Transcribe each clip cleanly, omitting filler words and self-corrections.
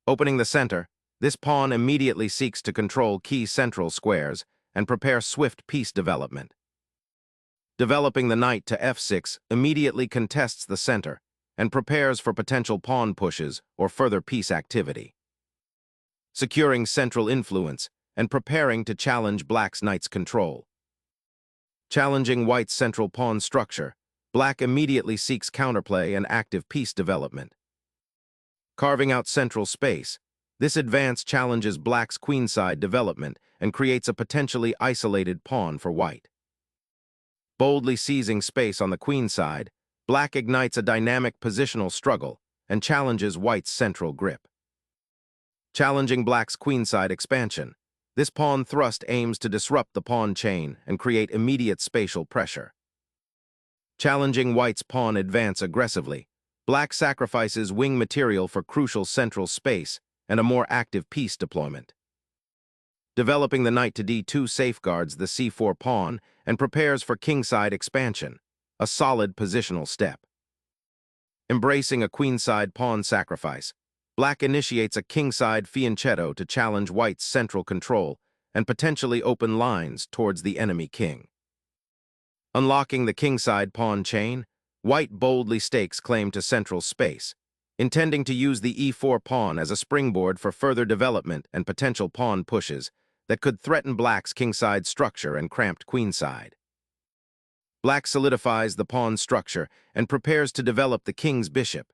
Opening the center, this pawn immediately seeks to control key central squares and prepare swift piece development. Developing the knight to f6 immediately contests the center and prepares for potential pawn pushes or further piece activity. Securing central influence and preparing to challenge black's knight's control. Challenging white's central pawn structure, black immediately seeks counterplay and active piece development. Carving out central space, this advance challenges black's queenside development and creates a potentially isolated pawn for white. Boldly seizing space on the queenside, black ignites a dynamic positional struggle and challenges white's central grip. Challenging black's queenside expansion, this pawn thrust aims to disrupt the pawn chain and create immediate spatial pressure. Challenging white's pawn advance aggressively, black sacrifices wing material for crucial central space and a more active piece deployment. Developing the knight to d2 safeguards the c4 pawn and prepares for kingside expansion, a solid positional step. Embracing a queenside pawn sacrifice, black initiates a kingside fianchetto to challenge white's central control and potentially open lines towards the enemy king. Unlocking the kingside pawn chain, white boldly stakes claim to central space, intending to use the e4 pawn as a springboard for further development and potential pawn pushes that could threaten black's kingside structure and cramped queenside. Black solidifies the pawn structure and prepares to develop the king's bishop,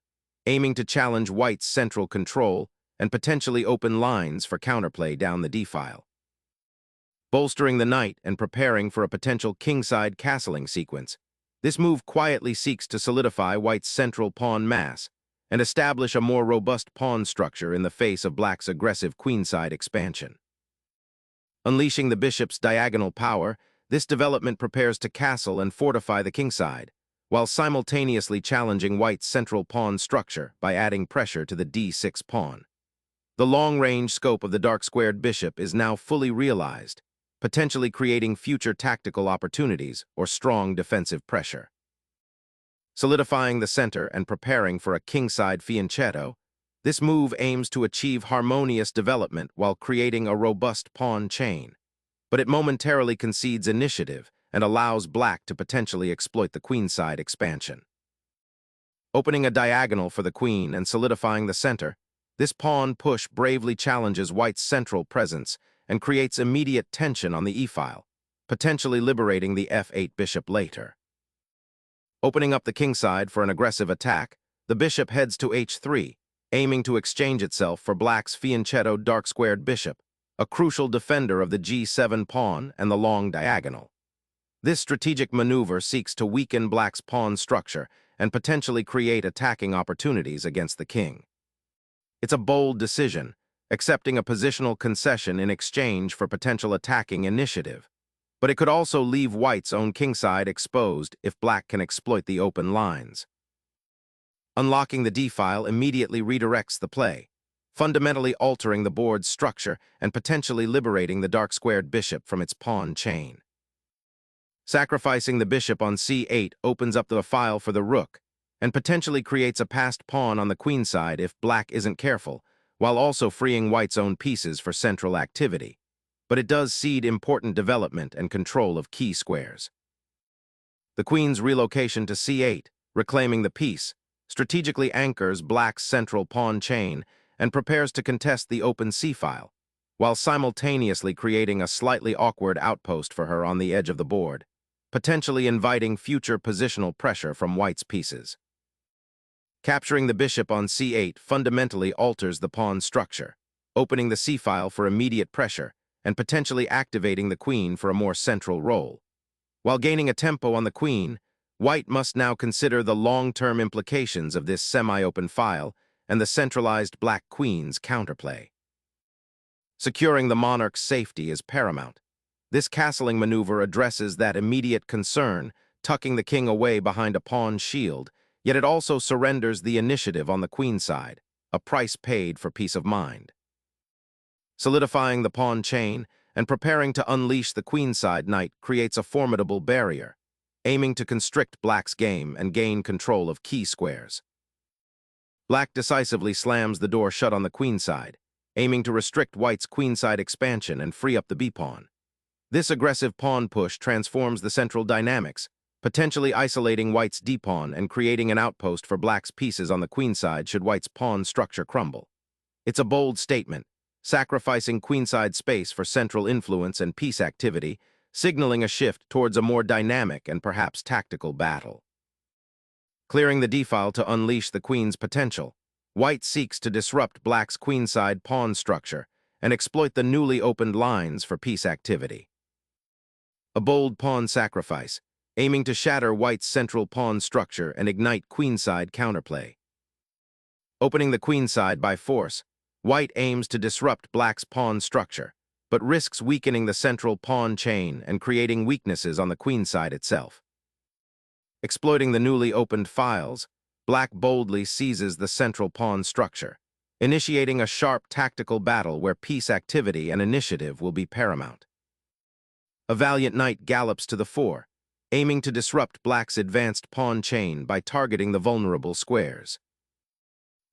aiming to challenge white's central control and potentially open lines for counterplay down the d-file. Bolstering the knight and preparing for a potential kingside castling sequence, this move quietly seeks to solidify white's central pawn mass and establish a more robust pawn structure in the face of black's aggressive queenside expansion. Unleashing the bishop's diagonal power, this development prepares to castle and fortify the kingside, while simultaneously challenging white's central pawn structure by adding pressure to the d6 pawn. The long-range scope of the dark-squared bishop is now fully realized, potentially creating future tactical opportunities or strong defensive pressure. Solidifying the center and preparing for a kingside fianchetto, this move aims to achieve harmonious development while creating a robust pawn chain, but it momentarily concedes initiative and allows black to potentially exploit the queenside expansion. Opening a diagonal for the queen and solidifying the center, this pawn push bravely challenges white's central presence and creates immediate tension on the e-file, potentially liberating the f8 bishop later. Opening up the kingside for an aggressive attack, the bishop heads to h3, aiming to exchange itself for black's fianchetto dark-squared bishop, a crucial defender of the g7 pawn and the long diagonal. This strategic maneuver seeks to weaken black's pawn structure and potentially create attacking opportunities against the king. It's a bold decision, accepting a positional concession in exchange for potential attacking initiative, but it could also leave white's own kingside exposed if black can exploit the open lines. Unlocking the d-file immediately redirects the play, fundamentally altering the board's structure and potentially liberating the dark-squared bishop from its pawn chain. Sacrificing the bishop on c8 opens up the file for the rook and potentially creates a passed pawn on the queenside if black isn't careful, while also freeing white's own pieces for central activity, but it does cede important development and control of key squares. The queen's relocation to c8, reclaiming the piece, strategically anchors black's central pawn chain and prepares to contest the open c-file, while simultaneously creating a slightly awkward outpost for her on the edge of the board, potentially inviting future positional pressure from white's pieces. Capturing the bishop on c8 fundamentally alters the pawn structure, opening the c-file for immediate pressure and potentially activating the queen for a more central role. While gaining a tempo on the queen, white must now consider the long-term implications of this semi-open file and the centralized black queen's counterplay. Securing the monarch's safety is paramount. This castling maneuver addresses that immediate concern, tucking the king away behind a pawn shield, yet it also surrenders the initiative on the queenside, a price paid for peace of mind. Solidifying the pawn chain and preparing to unleash the queenside knight creates a formidable barrier, aiming to constrict black's game and gain control of key squares. Black decisively slams the door shut on the queenside, aiming to restrict white's queenside expansion and free up the b-pawn. This aggressive pawn push transforms the central dynamics, potentially isolating white's d-pawn and creating an outpost for black's pieces on the queenside should white's pawn structure crumble. It's a bold statement, sacrificing queenside space for central influence and piece activity, signaling a shift towards a more dynamic and perhaps tactical battle. Clearing the d-file to unleash the queen's potential, white seeks to disrupt black's queenside pawn structure and exploit the newly opened lines for piece activity. A bold pawn sacrifice, aiming to shatter white's central pawn structure and ignite queenside counterplay. Opening the queenside by force, white aims to disrupt black's pawn structure, but risks weakening the central pawn chain and creating weaknesses on the queenside itself. Exploiting the newly opened files, black boldly seizes the central pawn structure, initiating a sharp tactical battle where piece activity and initiative will be paramount. A valiant knight gallops to the fore, aiming to disrupt black's advanced pawn chain by targeting the vulnerable squares.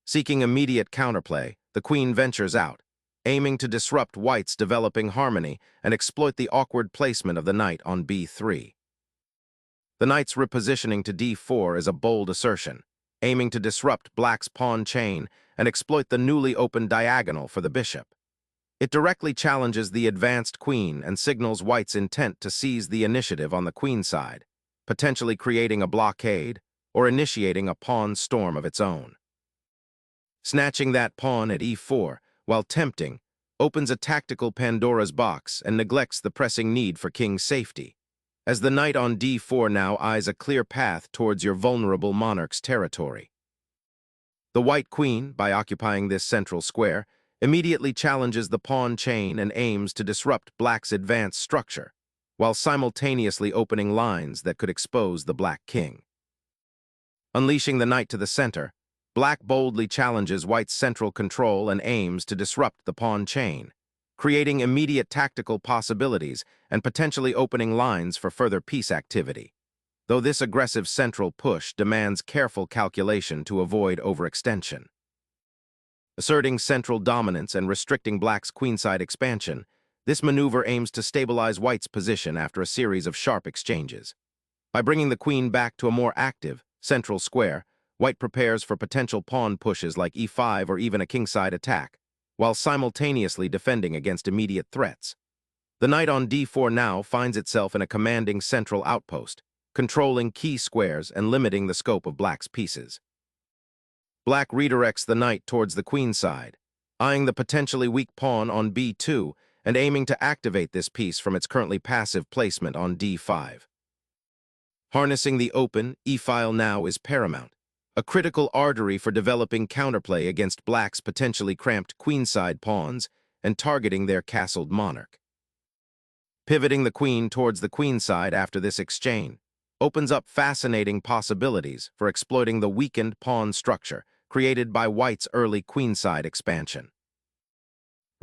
Seeking immediate counterplay, the queen ventures out, aiming to disrupt white's developing harmony and exploit the awkward placement of the knight on b3. The knight's repositioning to d4 is a bold assertion, aiming to disrupt black's pawn chain and exploit the newly opened diagonal for the bishop. It directly challenges the advanced queen and signals white's intent to seize the initiative on the queenside, potentially creating a blockade or initiating a pawn storm of its own. Snatching that pawn at e4, while tempting, opens a tactical Pandora's box and neglects the pressing need for king's safety, as the knight on d4 now eyes a clear path towards your vulnerable monarch's territory. The white queen, by occupying this central square, immediately challenges the pawn chain and aims to disrupt black's advanced structure, while simultaneously opening lines that could expose the black king. Unleashing the knight to the center, black boldly challenges white's central control and aims to disrupt the pawn chain, creating immediate tactical possibilities and potentially opening lines for further piece activity, though this aggressive central push demands careful calculation to avoid overextension. Asserting central dominance and restricting black's queenside expansion, this maneuver aims to stabilize white's position after a series of sharp exchanges. By bringing the queen back to a more active, central square, white prepares for potential pawn pushes like e5 or even a kingside attack, while simultaneously defending against immediate threats. The knight on d4 now finds itself in a commanding central outpost, controlling key squares and limiting the scope of black's pieces. Black redirects the knight towards the queenside, eyeing the potentially weak pawn on b2 and aiming to activate this piece from its currently passive placement on d5. Harnessing the open, e-file now is paramount, a critical artery for developing counterplay against black's potentially cramped queenside pawns and targeting their castled monarch. Pivoting the queen towards the queenside after this exchange opens up fascinating possibilities for exploiting the weakened pawn structure created by white's early queenside expansion.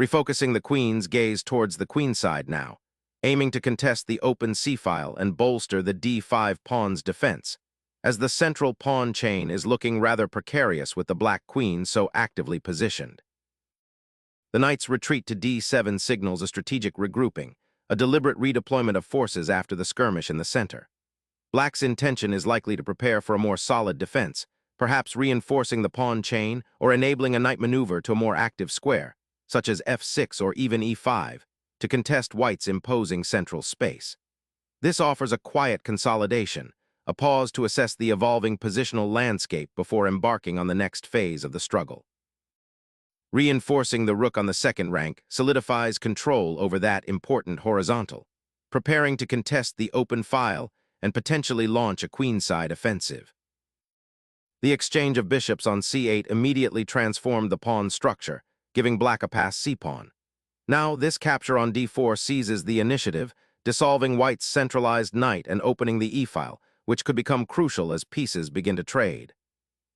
Refocusing the queen's gaze towards the queenside now, aiming to contest the open c-file and bolster the d5 pawn's defense, as the central pawn chain is looking rather precarious with the black queen so actively positioned. The knight's retreat to d7 signals a strategic regrouping, a deliberate redeployment of forces after the skirmish in the center. Black's intention is likely to prepare for a more solid defense, perhaps reinforcing the pawn chain or enabling a knight maneuver to a more active square, such as f6 or even e5, to contest white's imposing central space. This offers a quiet consolidation, a pause to assess the evolving positional landscape before embarking on the next phase of the struggle. Reinforcing the rook on the second rank solidifies control over that important horizontal, preparing to contest the open file and potentially launch a queenside offensive. The exchange of bishops on c8 immediately transformed the pawn structure, giving black a pass c-pawn. Now, this capture on d4 seizes the initiative, dissolving white's centralized knight and opening the e-file, which could become crucial as pieces begin to trade.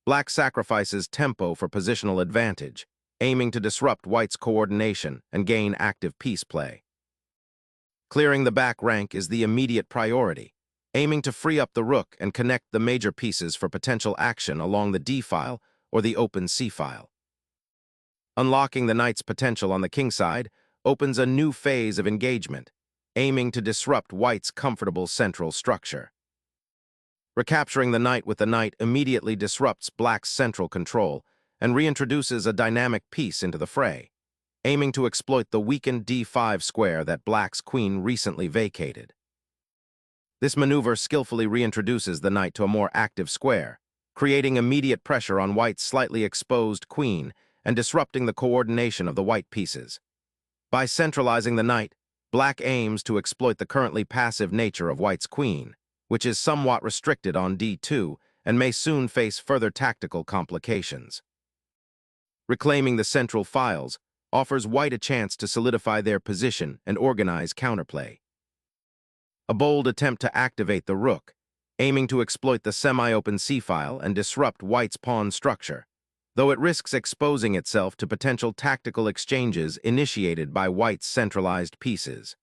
Black sacrifices tempo for positional advantage, aiming to disrupt white's coordination and gain active piece play. Clearing the back rank is the immediate priority, aiming to free up the rook and connect the major pieces for potential action along the d-file or the open c-file. Unlocking the knight's potential on the kingside opens a new phase of engagement, aiming to disrupt white's comfortable central structure. Recapturing the knight with the knight immediately disrupts black's central control and reintroduces a dynamic piece into the fray, aiming to exploit the weakened d5 square that black's queen recently vacated. This maneuver skillfully reintroduces the knight to a more active square, creating immediate pressure on white's slightly exposed queen and disrupting the coordination of the white pieces. By centralizing the knight, black aims to exploit the currently passive nature of white's queen, which is somewhat restricted on d2 and may soon face further tactical complications. Reclaiming the central files offers white a chance to solidify their position and organize counterplay. A bold attempt to activate the rook, aiming to exploit the semi-open c-file and disrupt white's pawn structure, though it risks exposing itself to potential tactical exchanges initiated by white's centralized pieces.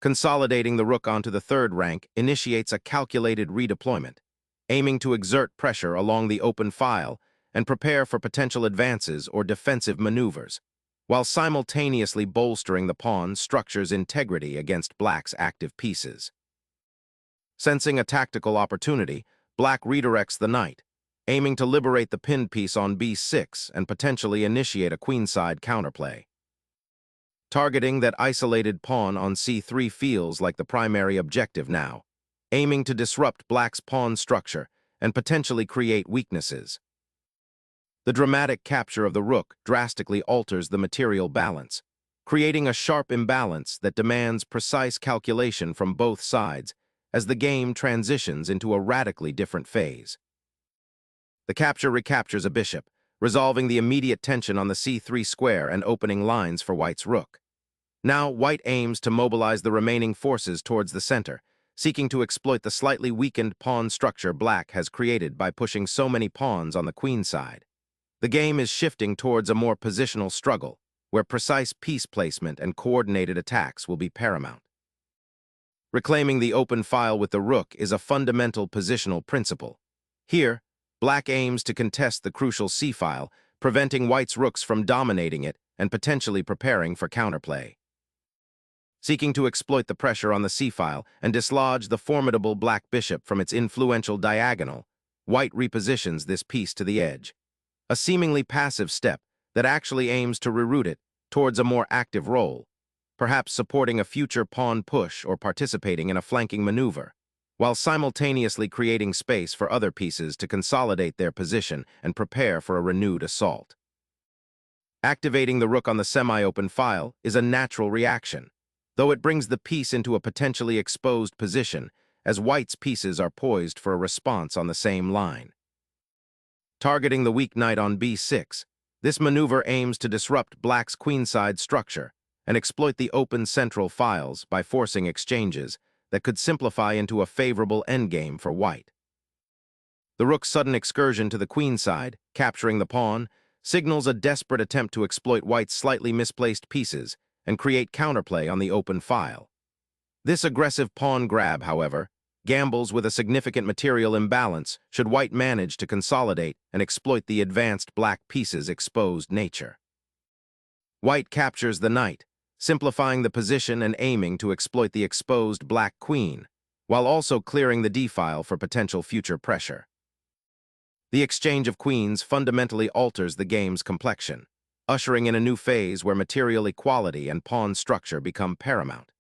Consolidating the rook onto the third rank initiates a calculated redeployment, aiming to exert pressure along the open file and prepare for potential advances or defensive maneuvers, while simultaneously bolstering the pawn structure's integrity against black's active pieces. Sensing a tactical opportunity, black redirects the knight, aiming to liberate the pinned piece on b6 and potentially initiate a queenside counterplay. Targeting that isolated pawn on c3 feels like the primary objective now, aiming to disrupt black's pawn structure and potentially create weaknesses. The dramatic capture of the rook drastically alters the material balance, creating a sharp imbalance that demands precise calculation from both sides as the game transitions into a radically different phase. The capture recaptures a bishop, resolving the immediate tension on the c3 square and opening lines for white's rook. Now, white aims to mobilize the remaining forces towards the center, seeking to exploit the slightly weakened pawn structure black has created by pushing so many pawns on the queen side. The game is shifting towards a more positional struggle, where precise piece placement and coordinated attacks will be paramount. Reclaiming the open file with the rook is a fundamental positional principle. Here, black aims to contest the crucial c-file, preventing white's rooks from dominating it and potentially preparing for counterplay. Seeking to exploit the pressure on the c-file and dislodge the formidable black bishop from its influential diagonal, white repositions this piece to the edge. A seemingly passive step that actually aims to reroute it towards a more active role, perhaps supporting a future pawn push or participating in a flanking maneuver, while simultaneously creating space for other pieces to consolidate their position and prepare for a renewed assault. Activating the rook on the semi-open file is a natural reaction, though it brings the piece into a potentially exposed position as white's pieces are poised for a response on the same line. Targeting the weak knight on b6, this maneuver aims to disrupt black's queenside structure and exploit the open central files by forcing exchanges that could simplify into a favorable endgame for white. The rook's sudden excursion to the queenside, capturing the pawn, signals a desperate attempt to exploit white's slightly misplaced pieces and create counterplay on the open file. This aggressive pawn grab, however, gambles with a significant material imbalance should white manage to consolidate and exploit the advanced black piece's exposed nature. White captures the knight, simplifying the position and aiming to exploit the exposed black queen, while also clearing the d-file for potential future pressure. The exchange of queens fundamentally alters the game's complexion, ushering in a new phase where material equality and pawn structure become paramount.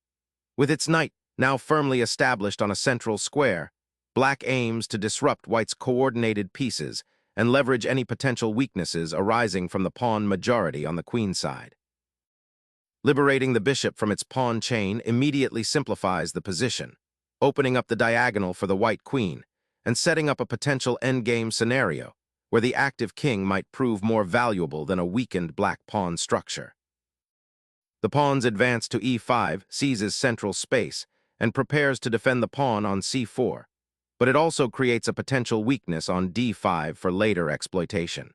With its knight now firmly established on a central square, black aims to disrupt white's coordinated pieces and leverage any potential weaknesses arising from the pawn majority on the queen side. Liberating the bishop from its pawn chain immediately simplifies the position, opening up the diagonal for the white queen and setting up a potential endgame scenario where the active king might prove more valuable than a weakened black pawn structure. The pawn's advance to e5 seizes central space and prepares to defend the pawn on c4, but it also creates a potential weakness on d5 for later exploitation.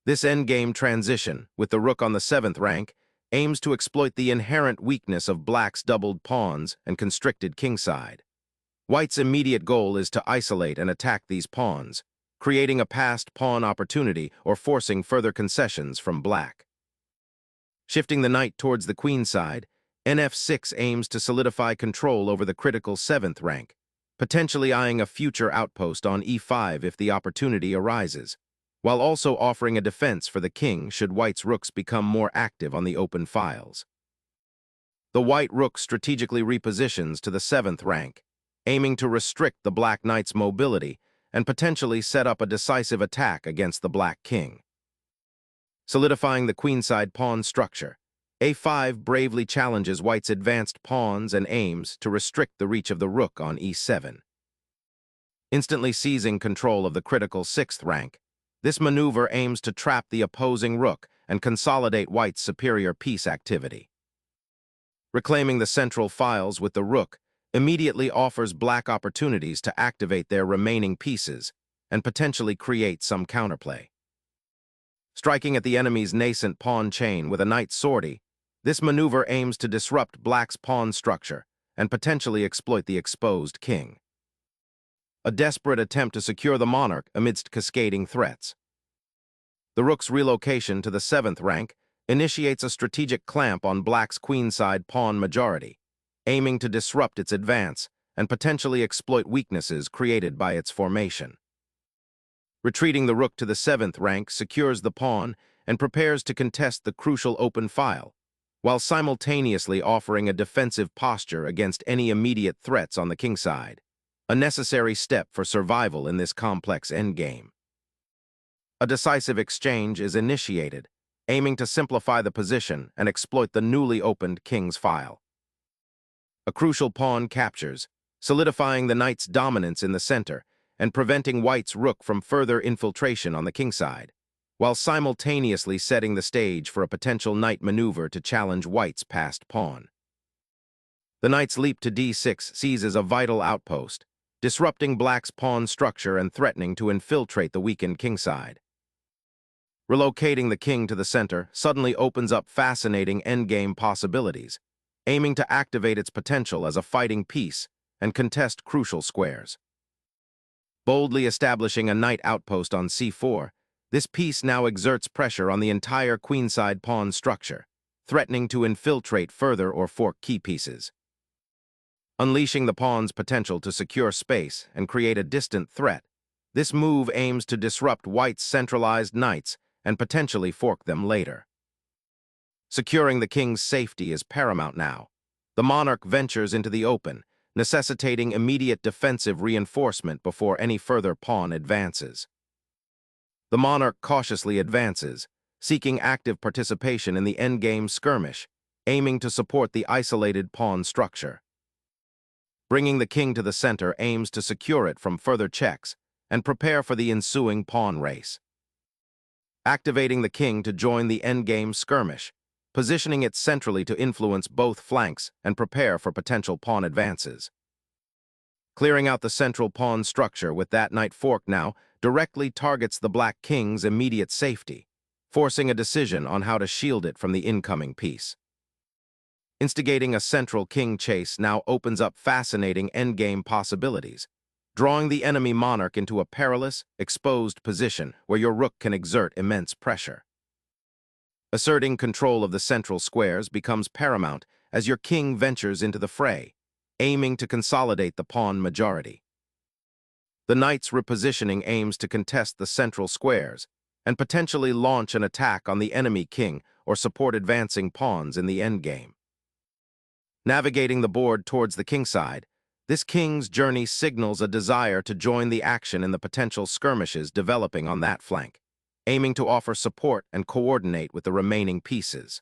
This endgame transition, with the rook on the 7th rank, aims to exploit the inherent weakness of black's doubled pawns and constricted kingside. White's immediate goal is to isolate and attack these pawns, creating a passed pawn opportunity or forcing further concessions from black. Shifting the knight towards the queen side, nf6 aims to solidify control over the critical 7th rank, potentially eyeing a future outpost on e5 if the opportunity arises, while also offering a defense for the king should white's rooks become more active on the open files. The white rook strategically repositions to the 7th rank, aiming to restrict the black knight's mobility and potentially set up a decisive attack against the black king. Solidifying the queenside pawn structure, a5 bravely challenges white's advanced pawns and aims to restrict the reach of the rook on e7. Instantly seizing control of the critical 6th rank, this maneuver aims to trap the opposing rook and consolidate white's superior piece activity. Reclaiming the central files with the rook immediately offers black opportunities to activate their remaining pieces and potentially create some counterplay. Striking at the enemy's nascent pawn chain with a knight sortie, this maneuver aims to disrupt black's pawn structure and potentially exploit the exposed king. A desperate attempt to secure the monarch amidst cascading threats. The rook's relocation to the 7th rank initiates a strategic clamp on black's queenside pawn majority, aiming to disrupt its advance and potentially exploit weaknesses created by its formation. Retreating the rook to the 7th rank secures the pawn and prepares to contest the crucial open file, while simultaneously offering a defensive posture against any immediate threats on the kingside, a necessary step for survival in this complex endgame. A decisive exchange is initiated, aiming to simplify the position and exploit the newly opened king's file. A crucial pawn captures, solidifying the knight's dominance in the center and preventing white's rook from further infiltration on the kingside, while simultaneously setting the stage for a potential knight maneuver to challenge white's passed pawn. The knight's leap to d6 seizes a vital outpost, disrupting black's pawn structure and threatening to infiltrate the weakened kingside. Relocating the king to the center suddenly opens up fascinating endgame possibilities, aiming to activate its potential as a fighting piece and contest crucial squares. Boldly establishing a knight outpost on c4, this piece now exerts pressure on the entire queenside pawn structure, threatening to infiltrate further or fork key pieces. Unleashing the pawn's potential to secure space and create a distant threat, this move aims to disrupt white's centralized knights and potentially fork them later. Securing the king's safety is paramount now. The monarch ventures into the open, necessitating immediate defensive reinforcement before any further pawn advances. The monarch cautiously advances, seeking active participation in the endgame skirmish, aiming to support the isolated pawn structure. Bringing the king to the center aims to secure it from further checks and prepare for the ensuing pawn race. Activating the king to join the endgame skirmish, positioning it centrally to influence both flanks and prepare for potential pawn advances. Clearing out the central pawn structure with that knight fork now directly targets the black king's immediate safety, forcing a decision on how to shield it from the incoming piece. Instigating a central king chase now opens up fascinating endgame possibilities, drawing the enemy monarch into a perilous, exposed position where your rook can exert immense pressure. Asserting control of the central squares becomes paramount as your king ventures into the fray, aiming to consolidate the pawn majority. The knight's repositioning aims to contest the central squares and potentially launch an attack on the enemy king or support advancing pawns in the endgame. Navigating the board towards the kingside, this king's journey signals a desire to join the action in the potential skirmishes developing on that flank, aiming to offer support and coordinate with the remaining pieces.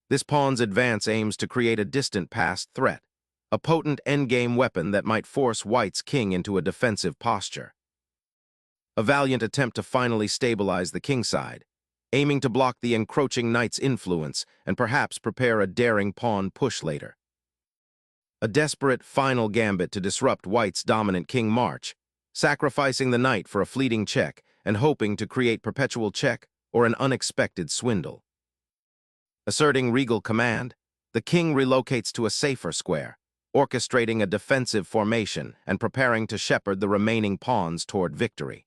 This pawn's advance aims to create a distant passed threat, a potent endgame weapon that might force white's king into a defensive posture. A valiant attempt to finally stabilize the kingside, aiming to block the encroaching knight's influence and perhaps prepare a daring pawn push later. A desperate final gambit to disrupt white's dominant king march, sacrificing the knight for a fleeting check and hoping to create perpetual check or an unexpected swindle. Asserting regal command, the king relocates to a safer square, orchestrating a defensive formation and preparing to shepherd the remaining pawns toward victory.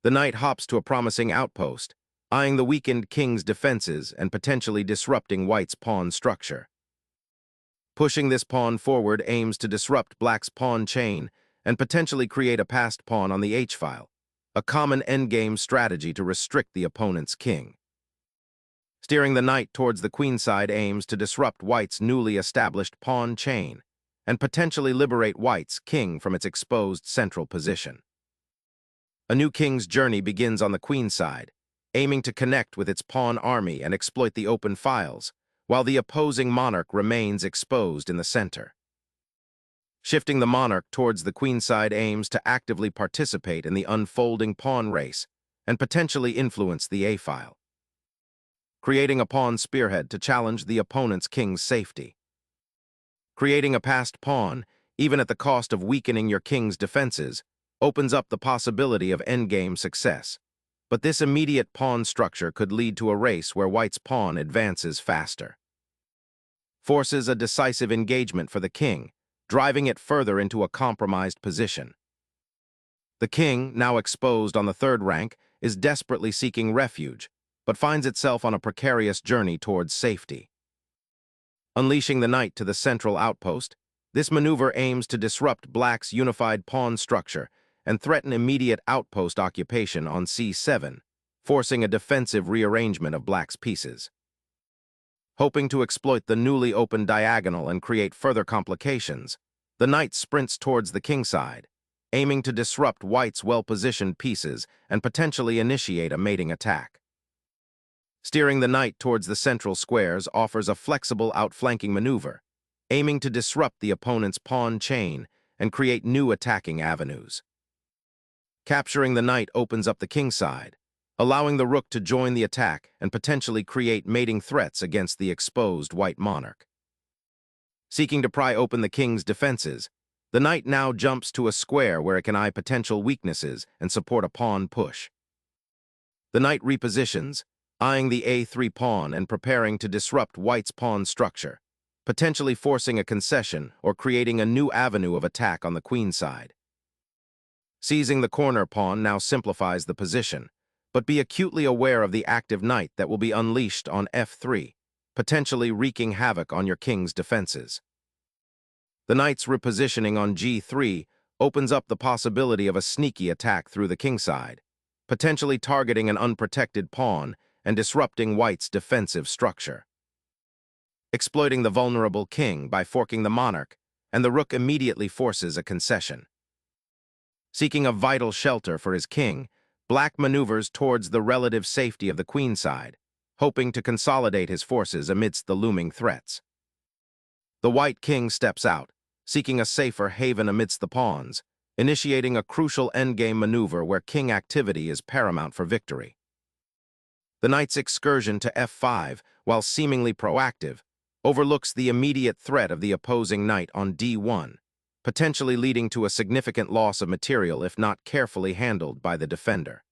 The knight hops to a promising outpost, eyeing the weakened king's defenses and potentially disrupting white's pawn structure. Pushing this pawn forward aims to disrupt black's pawn chain and potentially create a passed pawn on the h-file, a common endgame strategy to restrict the opponent's king. Steering the knight towards the queenside aims to disrupt white's newly established pawn chain and potentially liberate white's king from its exposed central position. A new king's journey begins on the queenside, aiming to connect with its pawn army and exploit the open files, while the opposing monarch remains exposed in the center. Shifting the monarch towards the queenside aims to actively participate in the unfolding pawn race and potentially influence the a-file, creating a pawn spearhead to challenge the opponent's king's safety. Creating a passed pawn, even at the cost of weakening your king's defenses, opens up the possibility of endgame success. But this immediate pawn structure could lead to a race where white's pawn advances faster. Forces a decisive engagement for the king, driving it further into a compromised position. The king, now exposed on the third rank, is desperately seeking refuge, but finds itself on a precarious journey towards safety. Unleashing the knight to the central outpost, this maneuver aims to disrupt black's unified pawn structure and threaten immediate outpost occupation on c7, forcing a defensive rearrangement of black's pieces. Hoping to exploit the newly opened diagonal and create further complications, the knight sprints towards the kingside, aiming to disrupt white's well-positioned pieces and potentially initiate a mating attack. Steering the knight towards the central squares offers a flexible outflanking maneuver, aiming to disrupt the opponent's pawn chain and create new attacking avenues. Capturing the knight opens up the kingside, allowing the rook to join the attack and potentially create mating threats against the exposed white monarch. Seeking to pry open the king's defenses, the knight now jumps to a square where it can eye potential weaknesses and support a pawn push. The knight repositions, eyeing the a3 pawn and preparing to disrupt white's pawn structure, potentially forcing a concession or creating a new avenue of attack on the queenside. Seizing the corner pawn now simplifies the position, but be acutely aware of the active knight that will be unleashed on f3, potentially wreaking havoc on your king's defenses. The knight's repositioning on g3 opens up the possibility of a sneaky attack through the kingside, potentially targeting an unprotected pawn and disrupting white's defensive structure. Exploiting the vulnerable king by forking the monarch, and the rook immediately forces a concession. Seeking a vital shelter for his king, black maneuvers towards the relative safety of the queenside, hoping to consolidate his forces amidst the looming threats. The white king steps out, seeking a safer haven amidst the pawns, initiating a crucial endgame maneuver where king activity is paramount for victory. The knight's excursion to f5, while seemingly proactive, overlooks the immediate threat of the opposing knight on d1, potentially leading to a significant loss of material if not carefully handled by the defender.